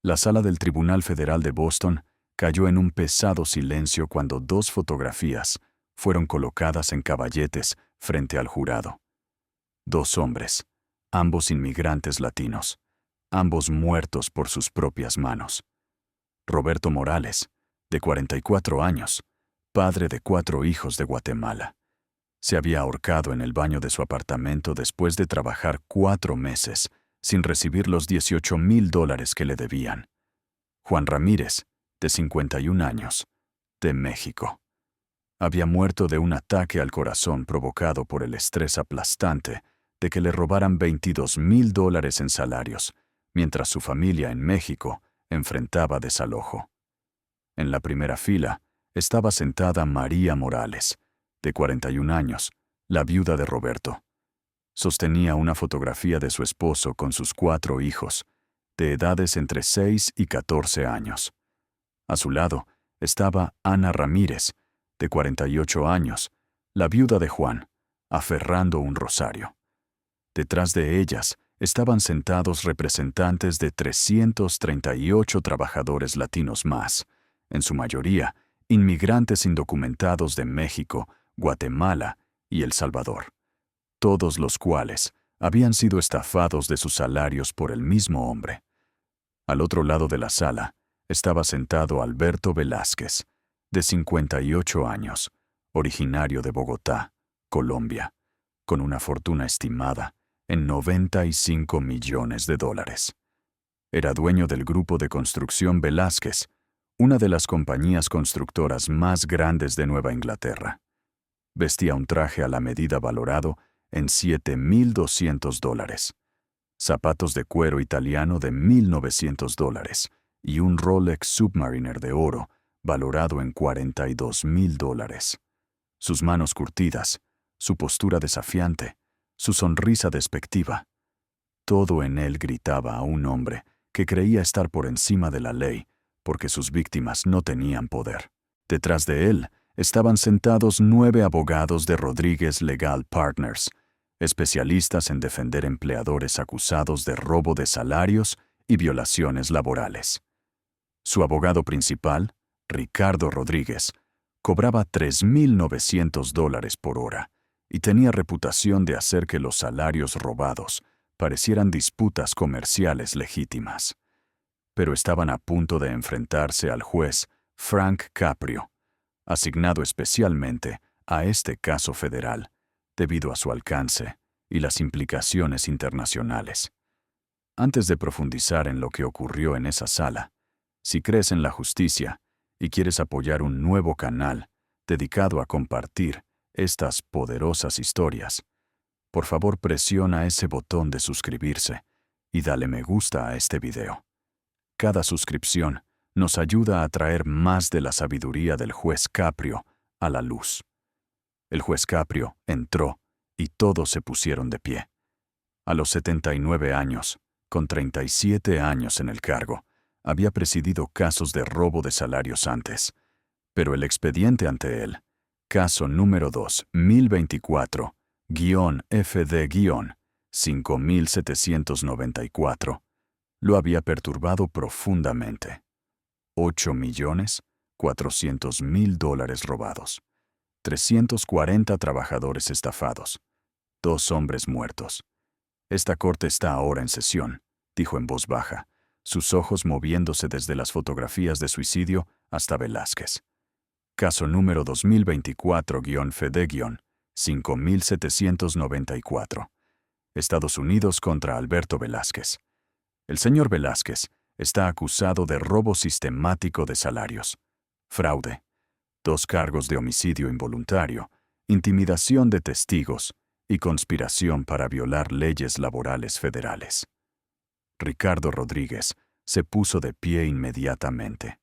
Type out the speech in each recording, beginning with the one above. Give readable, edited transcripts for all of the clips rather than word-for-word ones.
La sala del Tribunal Federal de Boston cayó en un pesado silencio cuando dos fotografías fueron colocadas en caballetes frente al jurado. Dos hombres, ambos inmigrantes latinos, ambos muertos por sus propias manos. Roberto Morales, de 44 años, padre de 4 hijos de Guatemala. Se había ahorcado en el baño de su apartamento después de trabajar 4 meses sin recibir los $18,000 que le debían. Juan Ramírez, de 51 años, de México. Había muerto de un ataque al corazón provocado por el estrés aplastante de que le robaran $22,000 en salarios, mientras su familia en México enfrentaba desalojo. En la primera fila estaba sentada María Morales, de 41 años, la viuda de Roberto. Sostenía una fotografía de su esposo con sus 4 hijos, de edades entre 6 y 14 años. A su lado estaba Ana Ramírez, de 48 años, la viuda de Juan, aferrando un rosario. Detrás de ellas estaban sentados representantes de 338 trabajadores latinos más, en su mayoría inmigrantes indocumentados de México, Guatemala y El Salvador, todos los cuales habían sido estafados de sus salarios por el mismo hombre. Al otro lado de la sala estaba sentado Alberto Velázquez, de 58 años, originario de Bogotá, Colombia, con una fortuna estimada en $95 millones. Era dueño del grupo de construcción Velázquez, una de las compañías constructoras más grandes de Nueva Inglaterra. Vestía un traje a la medida valorado en $7,200, zapatos de cuero italiano de $1,900 y un Rolex Submariner de oro valorado en $42,000. Sus manos curtidas, su postura desafiante, su sonrisa despectiva. Todo en él gritaba a un hombre que creía estar por encima de la ley porque sus víctimas no tenían poder. Detrás de él estaban sentados 9 abogados de Rodríguez Legal Partners, especialistas en defender empleadores acusados de robo de salarios y violaciones laborales. Su abogado principal, Ricardo Rodríguez, cobraba $3,900 por hora y tenía reputación de hacer que los salarios robados parecieran disputas comerciales legítimas. Pero estaban a punto de enfrentarse al juez Frank Caprio, asignado especialmente a este caso federal, debido a su alcance y las implicaciones internacionales. Antes de profundizar en lo que ocurrió en esa sala, si crees en la justicia y quieres apoyar un nuevo canal dedicado a compartir estas poderosas historias, por favor presiona ese botón de suscribirse y dale me gusta a este video. Cada suscripción nos ayuda a traer más de la sabiduría del juez Caprio a la luz. El juez Caprio entró y todos se pusieron de pie. A los 79 años, con 37 años en el cargo, había presidido casos de robo de salarios antes, pero el expediente ante él, caso número 2024-FD-5794, lo había perturbado profundamente. $8,400,000 robados, 340 trabajadores estafados, 2 hombres muertos. Esta corte está ahora en sesión, dijo en voz baja, sus ojos moviéndose desde las fotografías de suicidio hasta Velázquez. Caso número 2024-FD-5794. Estados Unidos contra Alberto Velázquez. El señor Velázquez está acusado de robo sistemático de salarios, fraude, 2 cargos de homicidio involuntario, intimidación de testigos y conspiración para violar leyes laborales federales. Ricardo Rodríguez se puso de pie inmediatamente.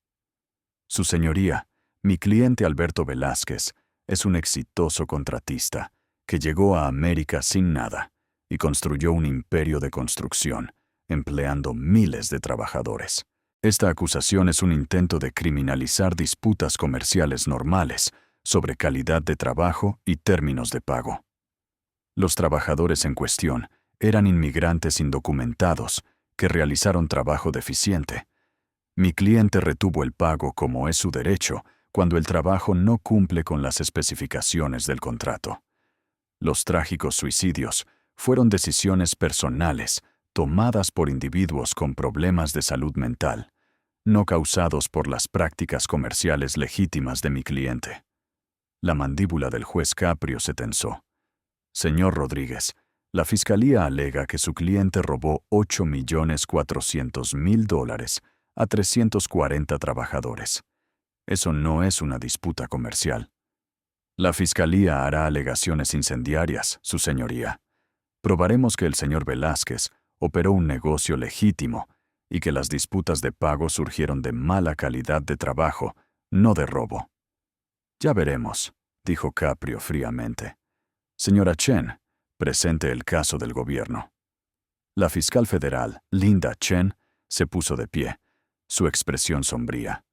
Su señoría, mi cliente Alberto Velázquez, es un exitoso contratista que llegó a América sin nada y construyó un imperio de construcción, empleando miles de trabajadores. Esta acusación es un intento de criminalizar disputas comerciales normales sobre calidad de trabajo y términos de pago. Los trabajadores en cuestión eran inmigrantes indocumentados que realizaron trabajo deficiente, Mi cliente retuvo el pago como es su derecho cuando el trabajo no cumple con las especificaciones del contrato. Los trágicos suicidios fueron decisiones personales tomadas por individuos con problemas de salud mental, no causados por las prácticas comerciales legítimas de mi cliente. La mandíbula del juez Caprio se tensó. Señor Rodríguez, la fiscalía alega que su cliente robó $8.400.000 a 340 trabajadores. Eso no es una disputa comercial. La fiscalía hará alegaciones incendiarias, su señoría. Probaremos que el señor Velázquez operó un negocio legítimo y que las disputas de pago surgieron de mala calidad de trabajo, no de robo. Ya veremos, dijo Caprio fríamente. Señora Chen, presente el caso del gobierno. La fiscal federal, Linda Chen, se puso de pie, su expresión sombría.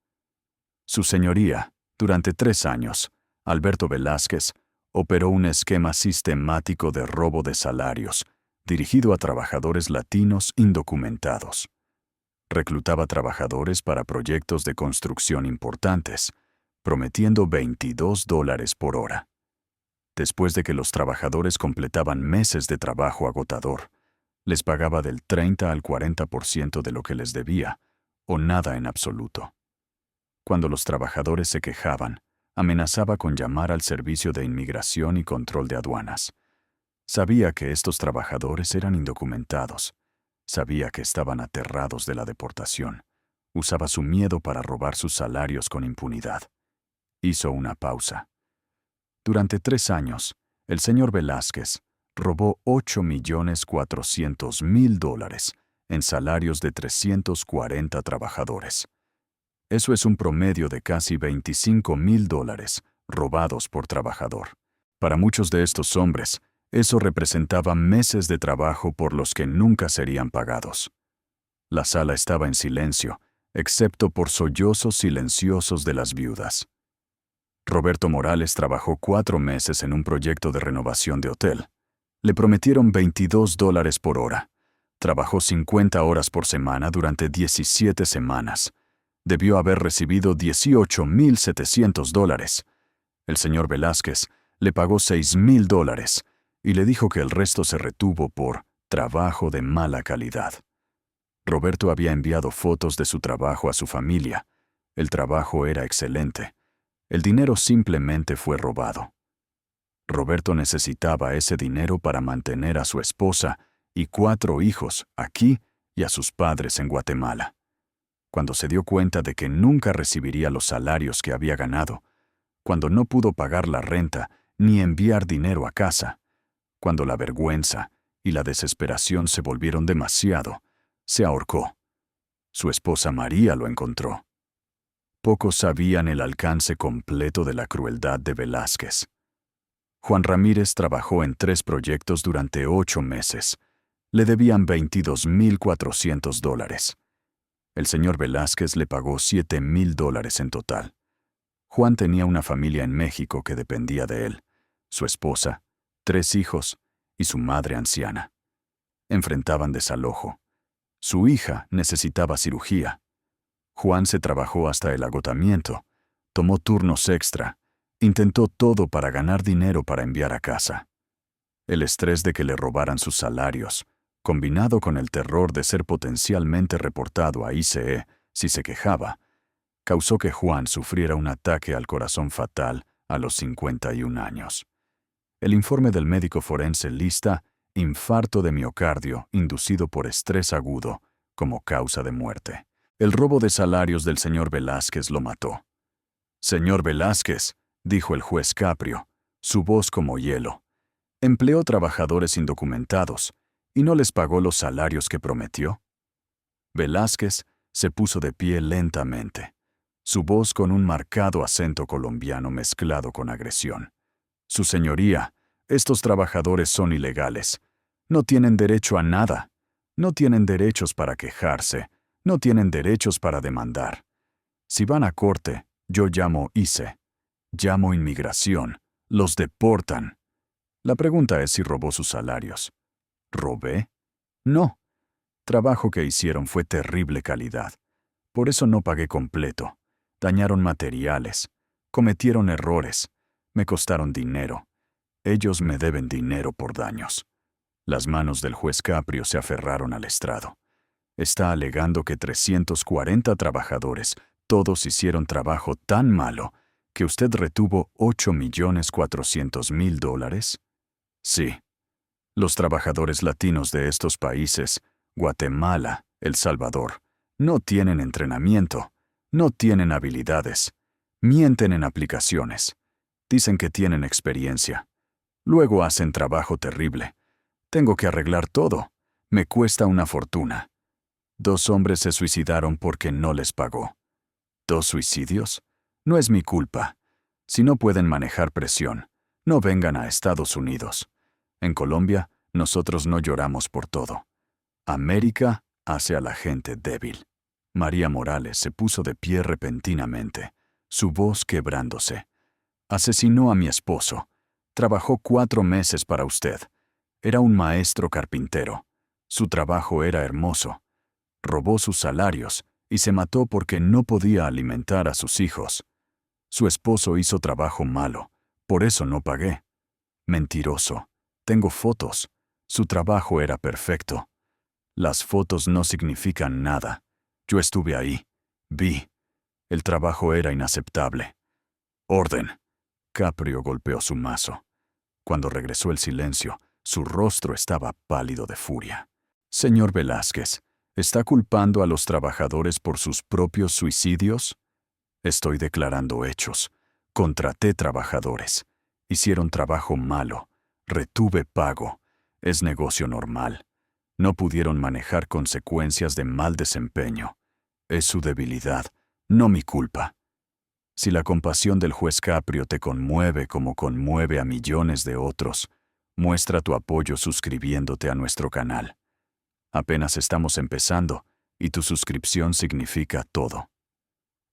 Su señoría, durante 3 años, Alberto Velázquez operó un esquema sistemático de robo de salarios, dirigido a trabajadores latinos indocumentados. Reclutaba trabajadores para proyectos de construcción importantes, prometiendo $22 por hora. Después de que los trabajadores completaban meses de trabajo agotador, les pagaba del 30 al 40% de lo que les debía, o nada en absoluto. Cuando los trabajadores se quejaban, amenazaba con llamar al Servicio de Inmigración y Control de Aduanas. Sabía que estos trabajadores eran indocumentados. Sabía que estaban aterrados de la deportación. Usaba su miedo para robar sus salarios con impunidad. Hizo una pausa. Durante 3 años, el señor Velázquez robó $8.400.000 en salarios de 340 trabajadores. Eso es un promedio de casi $25.000 robados por trabajador. Para muchos de estos hombres, eso representaba meses de trabajo por los que nunca serían pagados. La sala estaba en silencio, excepto por sollozos silenciosos de las viudas. Roberto Morales trabajó 4 meses en un proyecto de renovación de hotel. Le prometieron $22 por hora. Trabajó 50 horas por semana durante 17 semanas. Debió haber recibido $18.700. El señor Velázquez le pagó $6.000 y le dijo que el resto se retuvo por trabajo de mala calidad. Roberto había enviado fotos de su trabajo a su familia. El trabajo era excelente. El dinero simplemente fue robado. Roberto necesitaba ese dinero para mantener a su esposa y 4 hijos aquí y a sus padres en Guatemala. Cuando se dio cuenta de que nunca recibiría los salarios que había ganado, cuando no pudo pagar la renta ni enviar dinero a casa, cuando la vergüenza y la desesperación se volvieron demasiado, se ahorcó. Su esposa María lo encontró. Pocos sabían el alcance completo de la crueldad de Velázquez. Juan Ramírez trabajó en 3 proyectos durante 8 meses. Le debían $22.400. El señor Velázquez le pagó $7.000 en total. Juan tenía una familia en México que dependía de él, su esposa, 3 hijos y su madre anciana. Enfrentaban desalojo. Su hija necesitaba cirugía. Juan se trabajó hasta el agotamiento, tomó turnos extra, intentó todo para ganar dinero para enviar a casa. El estrés de que le robaran sus salarios, combinado con el terror de ser potencialmente reportado a ICE si se quejaba, causó que Juan sufriera un ataque al corazón fatal a los 51 años. El informe del médico forense lista infarto de miocardio inducido por estrés agudo como causa de muerte. El robo de salarios del señor Velázquez lo mató. «Señor Velázquez», dijo el juez Caprio, su voz como hielo, «empleó trabajadores indocumentados y no les pagó los salarios que prometió». Velázquez se puso de pie lentamente, su voz con un marcado acento colombiano mezclado con agresión. «Su señoría, estos trabajadores son ilegales. No tienen derecho a nada. No tienen derechos para quejarse. No tienen derechos para demandar. Si van a corte, yo llamo ICE. Llamo inmigración. Los deportan. La pregunta es si robó sus salarios. ¿Robé? No. Trabajo que hicieron fue terrible calidad. Por eso no pagué completo. Dañaron materiales. Cometieron errores. Me costaron dinero. Ellos me deben dinero por daños. Las manos del juez Caprio se aferraron al estrado. Está alegando que 340 trabajadores, todos hicieron trabajo tan malo que usted retuvo $8.400.000. Sí. Los trabajadores latinos de estos países, Guatemala, El Salvador, no tienen entrenamiento, no tienen habilidades, mienten en aplicaciones, dicen que tienen experiencia. Luego hacen trabajo terrible. Tengo que arreglar todo. Me cuesta una fortuna. 2 hombres se suicidaron porque no les pagó. ¿2 suicidios? No es mi culpa. Si no pueden manejar presión, no vengan a Estados Unidos. En Colombia, nosotros no lloramos por todo. América hace a la gente débil. María Morales se puso de pie repentinamente, su voz quebrándose. Asesinó a mi esposo. Trabajó 4 meses para usted. Era un maestro carpintero. Su trabajo era hermoso. Robó sus salarios y se mató porque no podía alimentar a sus hijos. Su esposo hizo trabajo malo, por eso no pagué. Mentiroso. Tengo fotos. Su trabajo era perfecto. Las fotos no significan nada. Yo estuve ahí. Vi. El trabajo era inaceptable. Orden. Caprio golpeó su mazo. Cuando regresó el silencio, su rostro estaba pálido de furia. Señor Velázquez, ¿está culpando a los trabajadores por sus propios suicidios? Estoy declarando hechos. Contraté trabajadores. Hicieron trabajo malo. Retuve pago. Es negocio normal. No pudieron manejar consecuencias de mal desempeño. Es su debilidad, no mi culpa. Si la compasión del juez Caprio te conmueve como conmueve a millones de otros, muestra tu apoyo suscribiéndote a nuestro canal. Apenas estamos empezando, y tu suscripción significa todo.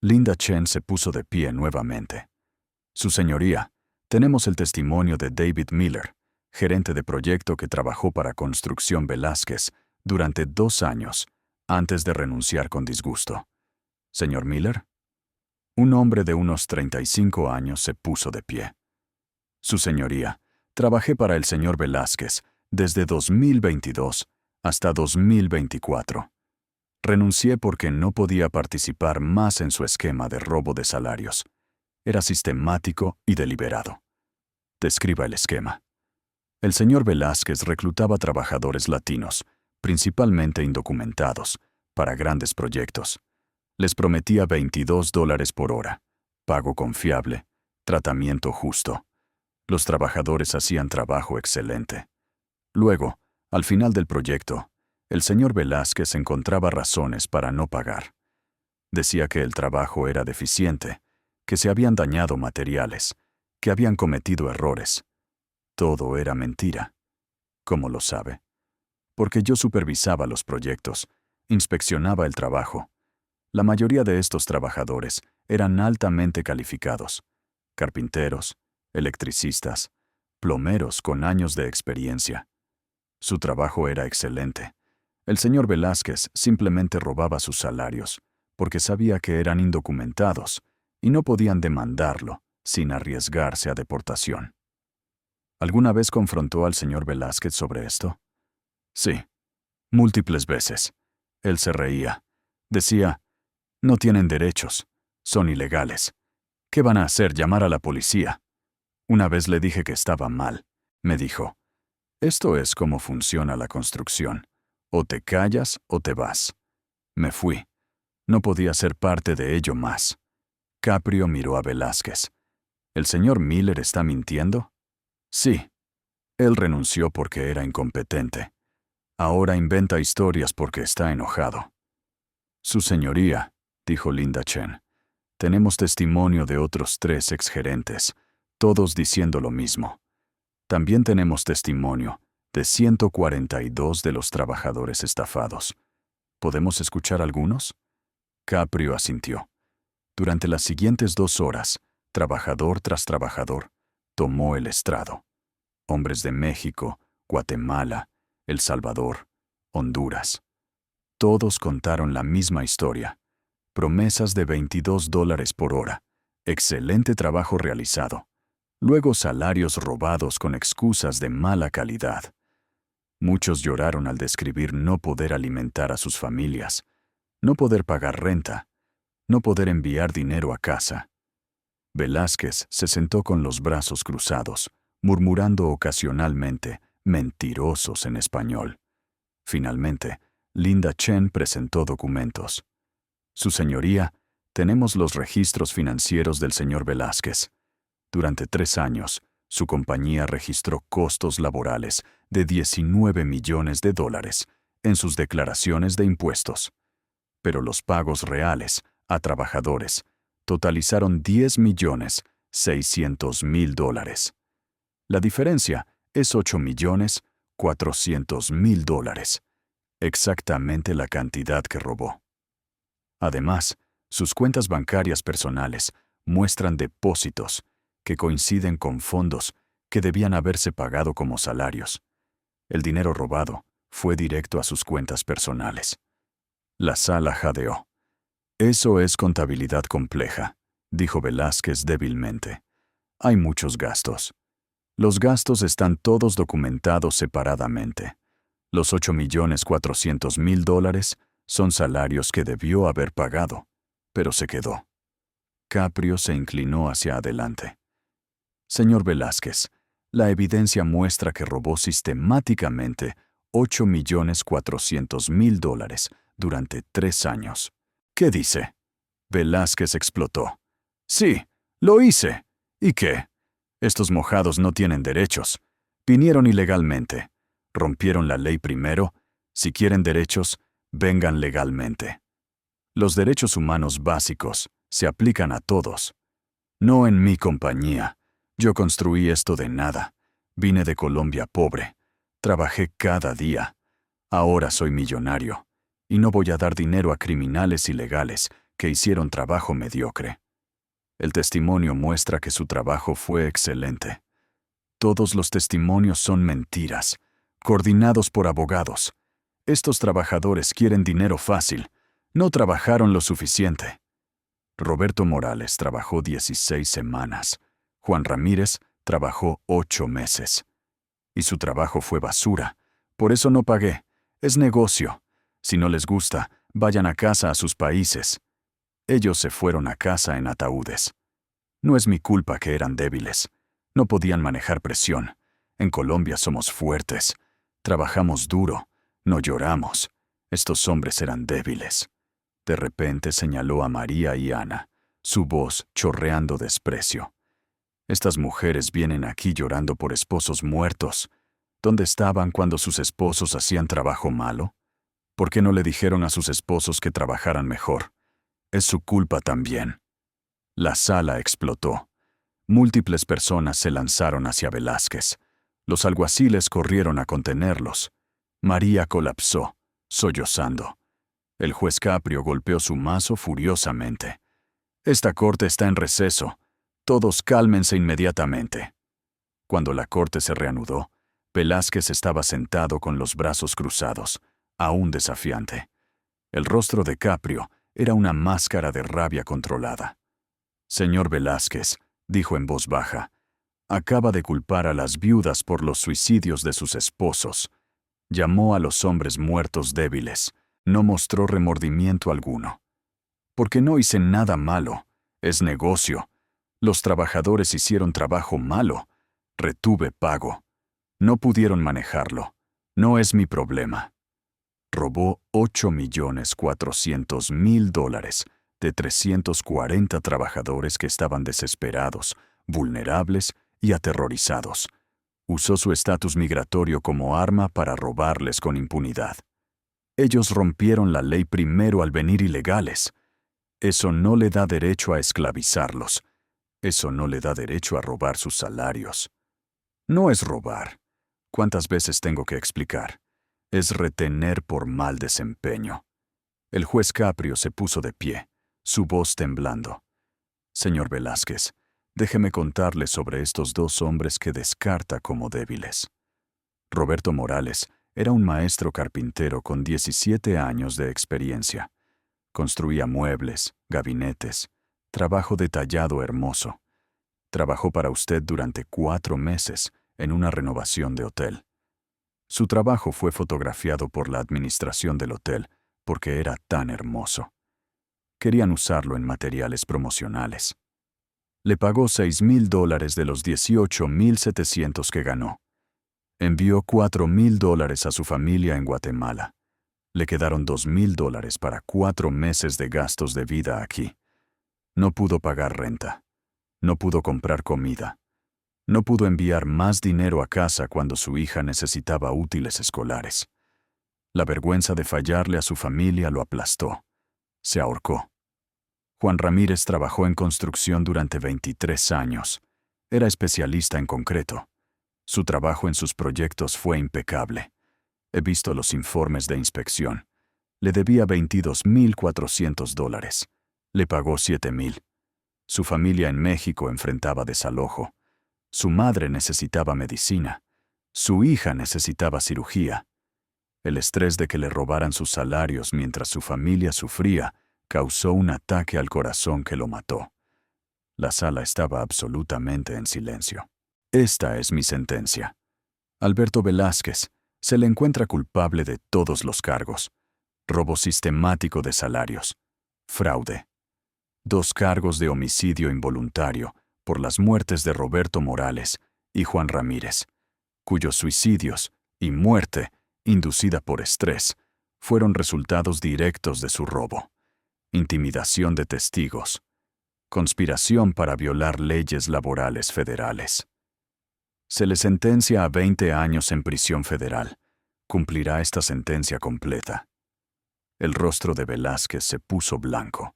Linda Chen se puso de pie nuevamente. Su señoría, tenemos el testimonio de David Miller, gerente de proyecto que trabajó para Construcción Velázquez durante 2 años, antes de renunciar con disgusto. ¿Señor Miller? Un hombre de unos 35 años se puso de pie. Su señoría, trabajé para el señor Velázquez desde 2022 hasta 2024. Renuncié porque no podía participar más en su esquema de robo de salarios. Era sistemático y deliberado. Describa el esquema. El señor Velázquez reclutaba trabajadores latinos, principalmente indocumentados, para grandes proyectos. Les prometía $22 por hora, pago confiable, tratamiento justo. Los trabajadores hacían trabajo excelente. Luego, al final del proyecto, el señor Velázquez encontraba razones para no pagar. Decía que el trabajo era deficiente, que se habían dañado materiales, que habían cometido errores. Todo era mentira. ¿Cómo lo sabe? Porque yo supervisaba los proyectos, inspeccionaba el trabajo. La mayoría de estos trabajadores eran altamente calificados: carpinteros, electricistas, plomeros con años de experiencia. Su trabajo era excelente. El señor Velázquez simplemente robaba sus salarios, porque sabía que eran indocumentados y no podían demandarlo sin arriesgarse a deportación. ¿Alguna vez confrontó al señor Velázquez sobre esto? Sí, múltiples veces. Él se reía. Decía: no tienen derechos, son ilegales. ¿Qué van a hacer? ¿Llamar a la policía? Una vez le dije que estaba mal. Me dijo: esto es cómo funciona la construcción. O te callas o te vas. Me fui. No podía ser parte de ello más. Caprio miró a Velázquez. ¿El señor Miller está mintiendo? Sí. Él renunció porque era incompetente. Ahora inventa historias porque está enojado. Su señoría, dijo Linda Chen, tenemos testimonio de otros 3 exgerentes, todos diciendo lo mismo. También tenemos testimonio de 142 de los trabajadores estafados. ¿Podemos escuchar algunos? Caprio asintió. Durante las siguientes 2 horas, trabajador tras trabajador, tomó el estrado. Hombres de México, Guatemala, El Salvador, Honduras. Todos contaron la misma historia. Promesas de $22 por hora. Excelente trabajo realizado. Luego salarios robados con excusas de mala calidad. Muchos lloraron al describir no poder alimentar a sus familias, no poder pagar renta, no poder enviar dinero a casa. Velázquez se sentó con los brazos cruzados, murmurando ocasionalmente mentirosos en español. Finalmente, Linda Chen presentó documentos. Su señoría, tenemos los registros financieros del señor Velázquez. Durante 3 años, su compañía registró costos laborales de $19 millones en sus declaraciones de impuestos. Pero los pagos reales a trabajadores totalizaron $10.600.000. La diferencia es $8.400.000, exactamente la cantidad que robó. Además, sus cuentas bancarias personales muestran depósitos que coinciden con fondos que debían haberse pagado como salarios. El dinero robado fue directo a sus cuentas personales. La sala jadeó. Eso es contabilidad compleja, dijo Velázquez débilmente. Hay muchos gastos. Los gastos están todos documentados separadamente. Los $8.400.000 son salarios que debió haber pagado, pero se quedó. Caprio se inclinó hacia adelante. Señor Velázquez, la evidencia muestra que robó sistemáticamente $8.400.000 durante 3 años. ¿Qué dice? Velázquez explotó. Sí, lo hice. ¿Y qué? Estos mojados no tienen derechos. Vinieron ilegalmente. Rompieron la ley primero. Si quieren derechos, vengan legalmente. Los derechos humanos básicos se aplican a todos. No en mi compañía. Yo construí esto de nada. Vine de Colombia pobre. Trabajé cada día. Ahora soy millonario. Y no voy a dar dinero a criminales ilegales que hicieron trabajo mediocre. El testimonio muestra que su trabajo fue excelente. Todos los testimonios son mentiras, coordinados por abogados. Estos trabajadores quieren dinero fácil. No trabajaron lo suficiente. Roberto Morales trabajó 16 semanas. Juan Ramírez trabajó 8 meses. Y su trabajo fue basura. Por eso no pagué. Es negocio. Si no les gusta, vayan a casa a sus países. Ellos se fueron a casa en ataúdes. No es mi culpa que eran débiles. No podían manejar presión. En Colombia somos fuertes. Trabajamos duro. No lloramos. Estos hombres eran débiles. De repente señaló a María y Ana, su voz chorreando desprecio. Estas mujeres vienen aquí llorando por esposos muertos. ¿Dónde estaban cuando sus esposos hacían trabajo malo? ¿Por qué no le dijeron a sus esposos que trabajaran mejor? Es su culpa también. La sala explotó. Múltiples personas se lanzaron hacia Velázquez. Los alguaciles corrieron a contenerlos. María colapsó, sollozando. El juez Caprio golpeó su mazo furiosamente. Esta corte está en receso. Todos cálmense inmediatamente. Cuando la corte se reanudó, Velázquez estaba sentado con los brazos cruzados, aún desafiante. El rostro de Caprio era una máscara de rabia controlada. Señor Velázquez, dijo en voz baja, acaba de culpar a las viudas por los suicidios de sus esposos. Llamó a los hombres muertos débiles. No mostró remordimiento alguno. Porque no hice nada malo. Es negocio. Los trabajadores hicieron trabajo malo. Retuve pago. No pudieron manejarlo. No es mi problema. Robó $8.400.000 de 340 trabajadores que estaban desesperados, vulnerables y aterrorizados. Usó su estatus migratorio como arma para robarles con impunidad. Ellos rompieron la ley primero al venir ilegales. Eso no le da derecho a esclavizarlos. Eso no le da derecho a robar sus salarios. No es robar. ¿Cuántas veces tengo que explicar? Es retener por mal desempeño. El juez Caprio se puso de pie, su voz temblando. Señor Velázquez, déjeme contarle sobre estos 2 hombres que descarta como débiles. Roberto Morales era un maestro carpintero con 17 años de experiencia. Construía muebles, gabinetes, trabajo detallado hermoso. Trabajó para usted durante 4 meses en una renovación de hotel. Su trabajo fue fotografiado por la administración del hotel porque era tan hermoso. Querían usarlo en materiales promocionales. Le pagó $6,000 de los $18,700 que ganó. Envió $4,000 a su familia en Guatemala. Le quedaron $2,000 para 4 meses de gastos de vida aquí. No pudo pagar renta. No pudo comprar comida. No pudo enviar más dinero a casa cuando su hija necesitaba útiles escolares. La vergüenza de fallarle a su familia lo aplastó. Se ahorcó. Juan Ramírez trabajó en construcción durante 23 años. Era especialista en concreto. Su trabajo en sus proyectos fue impecable. He visto los informes de inspección. Le debía $22,400. Le pagó $7,000. Su familia en México enfrentaba desalojo. Su madre necesitaba medicina. Su hija necesitaba cirugía. El estrés de que le robaran sus salarios mientras su familia sufría causó un ataque al corazón que lo mató. La sala estaba absolutamente en silencio. Esta es mi sentencia. Alberto Velázquez se le encuentra culpable de todos los cargos. Robo sistemático de salarios. Fraude. 2 cargos de homicidio involuntario por las muertes de Roberto Morales y Juan Ramírez, cuyos suicidios y muerte, inducida por estrés, fueron resultados directos de su robo. Intimidación de testigos. Conspiración para violar leyes laborales federales. Se le sentencia a 20 años en prisión federal. Cumplirá esta sentencia completa. El rostro de Velázquez se puso blanco.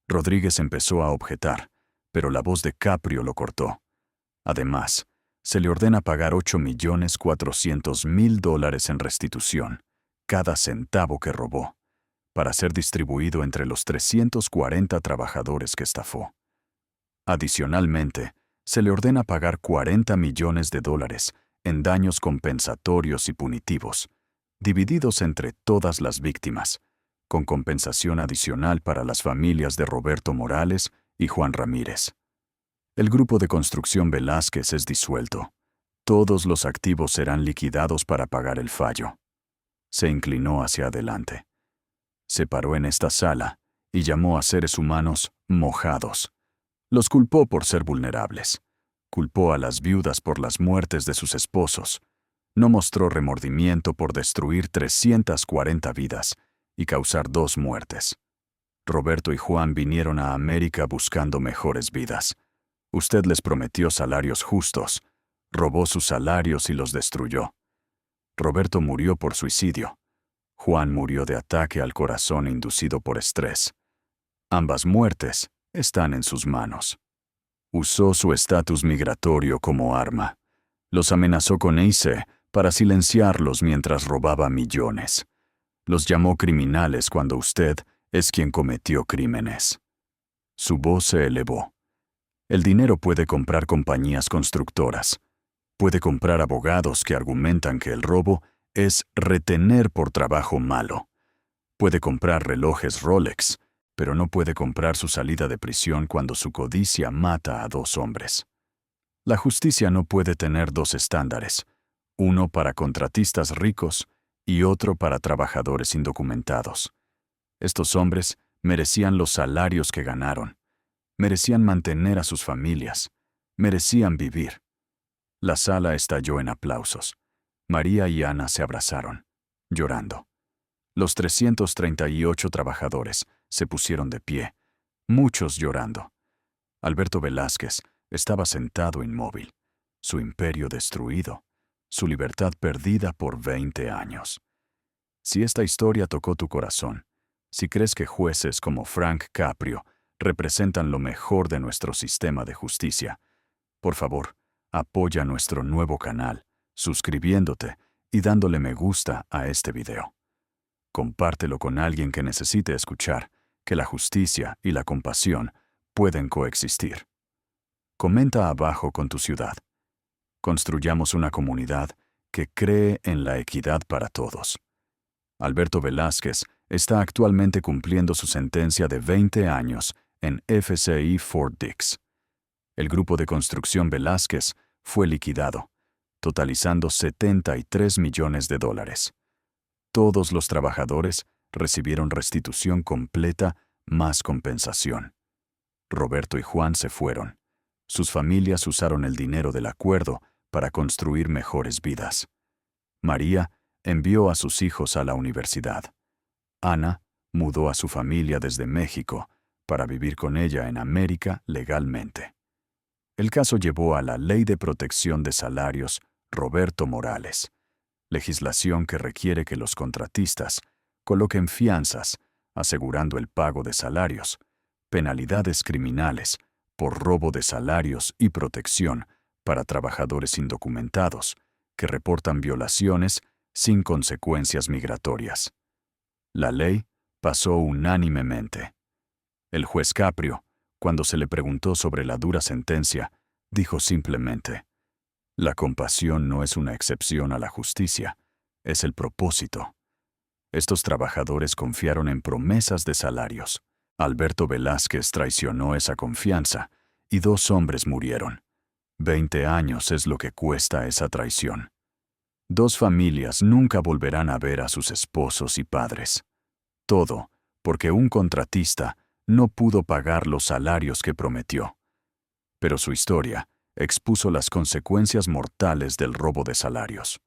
Rodríguez empezó a objetar, pero la voz de Caprio lo cortó. Además, se le ordena pagar $8,400,000 en restitución, cada centavo que robó, para ser distribuido entre los 340 trabajadores que estafó. Adicionalmente, se le ordena pagar $40 millones en daños compensatorios y punitivos, divididos entre todas las víctimas, con compensación adicional para las familias de Roberto Morales y Juan Ramírez. El grupo de construcción Velázquez es disuelto. Todos los activos serán liquidados para pagar el fallo. Se inclinó hacia adelante. Se paró en esta sala y llamó a seres humanos mojados. Los culpó por ser vulnerables. Culpó a las viudas por las muertes de sus esposos. No mostró remordimiento por destruir 340 vidas y causar 2 muertes. Roberto y Juan vinieron a América buscando mejores vidas. Usted les prometió salarios justos. Robó sus salarios y los destruyó. Roberto murió por suicidio. Juan murió de ataque al corazón inducido por estrés. Ambas muertes están en sus manos. Usó su estatus migratorio como arma. Los amenazó con ICE para silenciarlos mientras robaba millones. Los llamó criminales cuando usted es quien cometió crímenes. Su voz se elevó. El dinero puede comprar compañías constructoras. Puede comprar abogados que argumentan que el robo es retener por trabajo malo. Puede comprar relojes Rolex, pero no puede comprar su salida de prisión cuando su codicia mata a 2 hombres. La justicia no puede tener 2 estándares, uno para contratistas ricos y otro para trabajadores indocumentados. Estos hombres merecían los salarios que ganaron, merecían mantener a sus familias, merecían vivir. La sala estalló en aplausos. María y Ana se abrazaron, llorando. Los 338 trabajadores se pusieron de pie, muchos llorando. Alberto Velázquez estaba sentado inmóvil, su imperio destruido, su libertad perdida por 20 años. Si esta historia tocó tu corazón, si crees que jueces como Frank Caprio representan lo mejor de nuestro sistema de justicia, por favor, apoya nuestro nuevo canal, suscribiéndote y dándole me gusta a este video. Compártelo con alguien que necesite escuchar que la justicia y la compasión pueden coexistir. Comenta abajo con tu ciudad. Construyamos una comunidad que cree en la equidad para todos. Alberto Velázquez Está actualmente cumpliendo su sentencia de 20 años en FCI Fort Dix. El grupo de construcción Velázquez fue liquidado, totalizando $73 millones. Todos los trabajadores recibieron restitución completa más compensación. Roberto y Juan se fueron. Sus familias usaron el dinero del acuerdo para construir mejores vidas. María envió a sus hijos a la universidad. Ana mudó a su familia desde México para vivir con ella en América legalmente. El caso llevó a la Ley de Protección de Salarios Roberto Morales, legislación que requiere que los contratistas coloquen fianzas, asegurando el pago de salarios, penalidades criminales por robo de salarios y protección para trabajadores indocumentados que reportan violaciones sin consecuencias migratorias. La ley pasó unánimemente. El juez Caprio, cuando se le preguntó sobre la dura sentencia, dijo simplemente: la compasión no es una excepción a la justicia, es el propósito. Estos trabajadores confiaron en promesas de salarios. Alberto Velázquez traicionó esa confianza y 2 hombres murieron. 20 años es lo que cuesta esa traición. 2 familias nunca volverán a ver a sus esposos y padres. Todo porque un contratista no pudo pagar los salarios que prometió. Pero su historia expuso las consecuencias mortales del robo de salarios.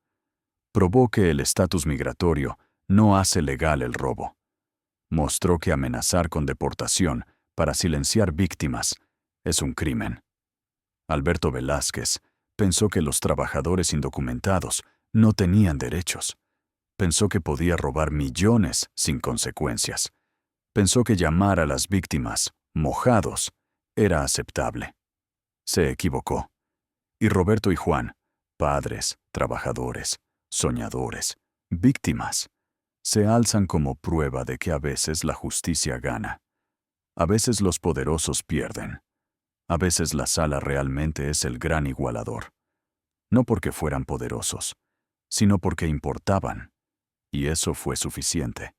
Probó que el estatus migratorio no hace legal el robo. Mostró que amenazar con deportación para silenciar víctimas es un crimen. Alberto Velázquez pensó que los trabajadores indocumentados no tenían derechos. Pensó que podía robar millones sin consecuencias. Pensó que llamar a las víctimas mojados era aceptable. Se equivocó. Y Roberto y Juan, padres, trabajadores, soñadores, víctimas, se alzan como prueba de que a veces la justicia gana. A veces los poderosos pierden. A veces la sala realmente es el gran igualador. No porque fueran poderosos, sino porque importaban. Y eso fue suficiente.